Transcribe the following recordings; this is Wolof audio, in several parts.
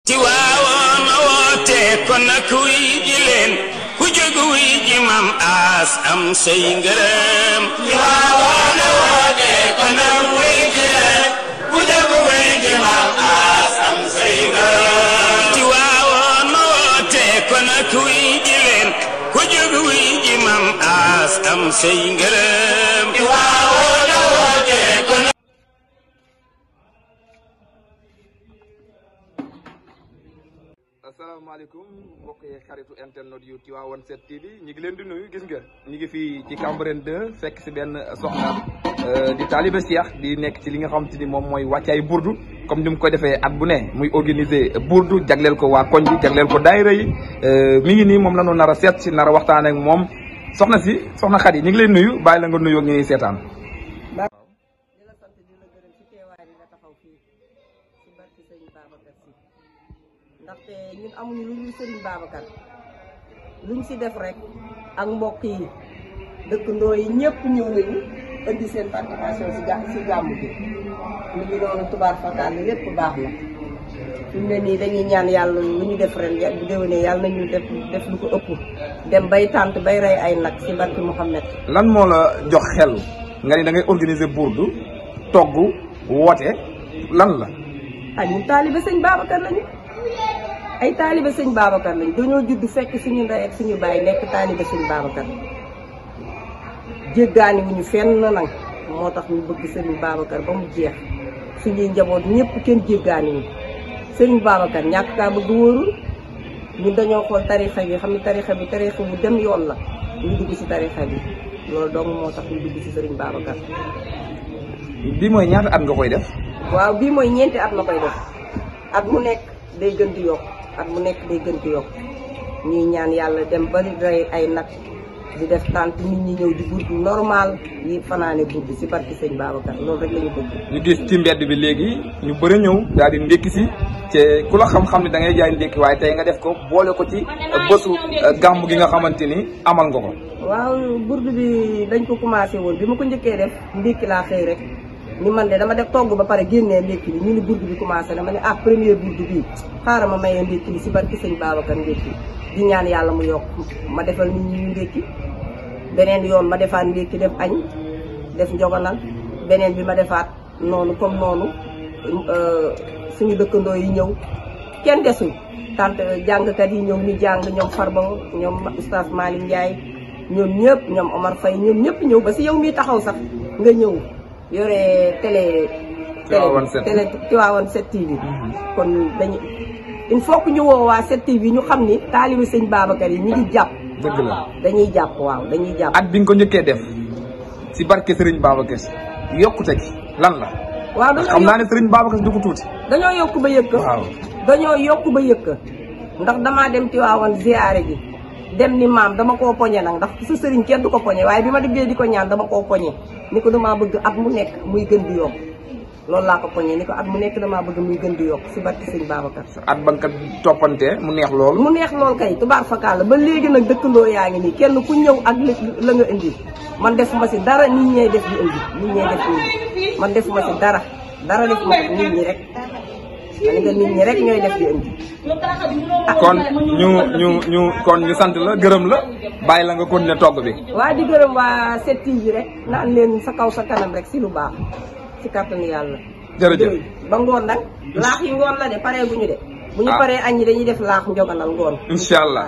Tiwaawoon a woote kon nag wuy ji leen ku jóg wuy ji Maam As am say ngërëm. Tiwaawoon a woote kon nag wuy ji leen ku jóg wuy ji Maam As am say ngërëm. Tiwaawoon a woote kon nag wuy ji leen ku jóg wuy ji Maam As am say ngërëm. Tiwaawoon a woote kon. asalaamaaleykum mbokk yi xaritu internet yu Tivaouane 7 TV ñi ngi leen di nuyu gis nga ñi ngi fii ci Cambérène 2 fekk si benn soxna di taalibe Cheikh di nekk ci li nga xamante ni moom mooy wàccaay burdu comme ni mu koy defee at bu ne muy organiser burdu jagleel ko waa koñ bi jagleel ko daayira yi mi ngi nii moom la ñu nar a seet si nar a waxtaan ak moom soxna Khady ñi ngi leen nuyu bàyyi la nga nuyoo ak ñuy seetaan. ndaxte ñun amuñu lu dul Serigne Babacar luñ si def rek ak mbokk yi dëkkandoo yi ñëpp ñëw nañu indi seen participation si gàmmu bi ñu ngi doon tubaar fakkaat li lépp baax la fi mu ne nii dañuy ñaan yàlla lu ñu def ren bu déwénee yàlla nañu def lu ko ëpp dem bay tànt bay rey ay nag si barki Mouhamed. lan moo la jox xel nga ni da ngay organiser burdu togg woote lan la. ah ñun taalibe sëñ Babacar lañu. ay taalibe sëñ Babacar lañ dañoo judd fekk suñu ndey ak suñu baay nekk taalibe sëñ Babacar jéggaani wuñu fenn nag moo tax ñu bëgg sëriñ Babacar ba mu jeex suñuy njaboot ñëpp kenn jéggaani wuñu sëriñ Babacar ñàkk kaa bëgg wóorul ñun dañoo xool tarixa bi xam ne tarixa bu dem yoon la ñu dugg si tarixa bi loolu dong moo tax ñu dugg si sëriñ Babacar. bii mooy ñaata at nga koy def. waaw bii mooy ñeenti at ma koy def at mu nekk day gën di yokk at mu nekk day gën di yokk ñuy ñaan yàlla dem ba di rey ay nag di def tànt nit ñi ñëw di burdu normal yi fanaane burdu si barki sëñ Babacar loolu rek la ñu bëgg. ñu gis ci mbedd bi léegi ñu bëri ñëw daal di ndékki si te ku la xam-xam ne da ngay jaay ndékki waaye tey nga def ko boole ko ci bësu gàmmu gi nga xamante ni amal nga ko. waaw burdu bi dañ ko commencé woon bi ma ko njëkkee def ndékki laa xëy rek ni man de dama def togg ba pare génnee ndékki bi ñu ni burdu bi commencé na ma ne première burdu bii xaaral ma mayee ndékki bi si barki sëñ Babacar ndékki di ñaan yàlla mu yokk ma defal nit ñi ñu ndékki beneen yoon ma defaat ndékki def añ def njogonal beneen bi ma defaat noonu comme noonu suñu dëkkandoo yi ñëw kenn desul tant jàngkat yi ñëw ñu jàng ñoom Farba ñoom oustaz Malick Ndiaye ñoom ñëpp ñoom Omar Faye ñoom ñëpp ñëw ba si yow miy taxaw sax nga ñëw yore télé Tivaouane 7 TV kon dañu il faut que ñu woo waa 7 TV ñu xam ni taalibi sëñ Babacar yi ñu ngi jàpp. dëgg la dañuy jàpp waaw dañuy jàpp. at bi nga ko njëkkee def si barke Serigne Babacar si yokkute gi lan la. waaw dañoo xam naa ne Serigne Babacar du ko tuuti. dañoo yokk ba yëkk. waaw dañoo yokk ba yëkk ndax damaa dem Tivaouane ziyaare ji dem ni maam dama koo poñe nag ndax su sëriñ kenn du ko poñe waaye bi ma diggee di ko ñaan dama koo poñe ni ko damaa bëgg at mu nekk muy gën di yokk loolu laa ko poñe ni ko at mu nekk damaa bëgg muy gën di yokk si barki sëñ Babacar. at ba nga toppante mu neex lool. mu neex lool kay tubaar fakkaal ba léegi nag dëkkandoo yaa ngi nii kenn ku ñëw ak la nga indi man defuma si dara nit ñee def di indi nit ñee def di indi man defuma si dara defuma ko nit ñi rek man nga nit ñi rek ñooy def di indi. kon ñu sant la gërëm la bàyyi la nga continuer togg bi. waa di gërëm waa 7 TV rek naan leen sa kaw sa kanam rek si lu baax si kàttanu yàlla. jërëjëf ba ngoon nag laax yi ngoon la de paree bu ñu de. bu ñu paree añ yi dañuy def laax njoganal ngoon. incha allah.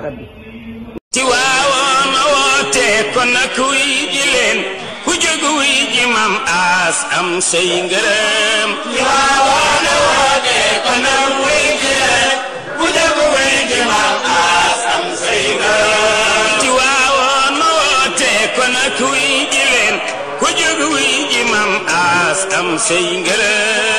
Tiwaawoon a woote kon nag wuy ji leen ku jóg wuy ji Maam As am say ngërëm. Tiwaawoon a woote kon nag wuy ji leen ku jóg wuy ji Maam As am say ngërëm. Tiwaawoon a woote kon nag wuy ji leen ku jóg wuy ji Maam As am say ngërëm.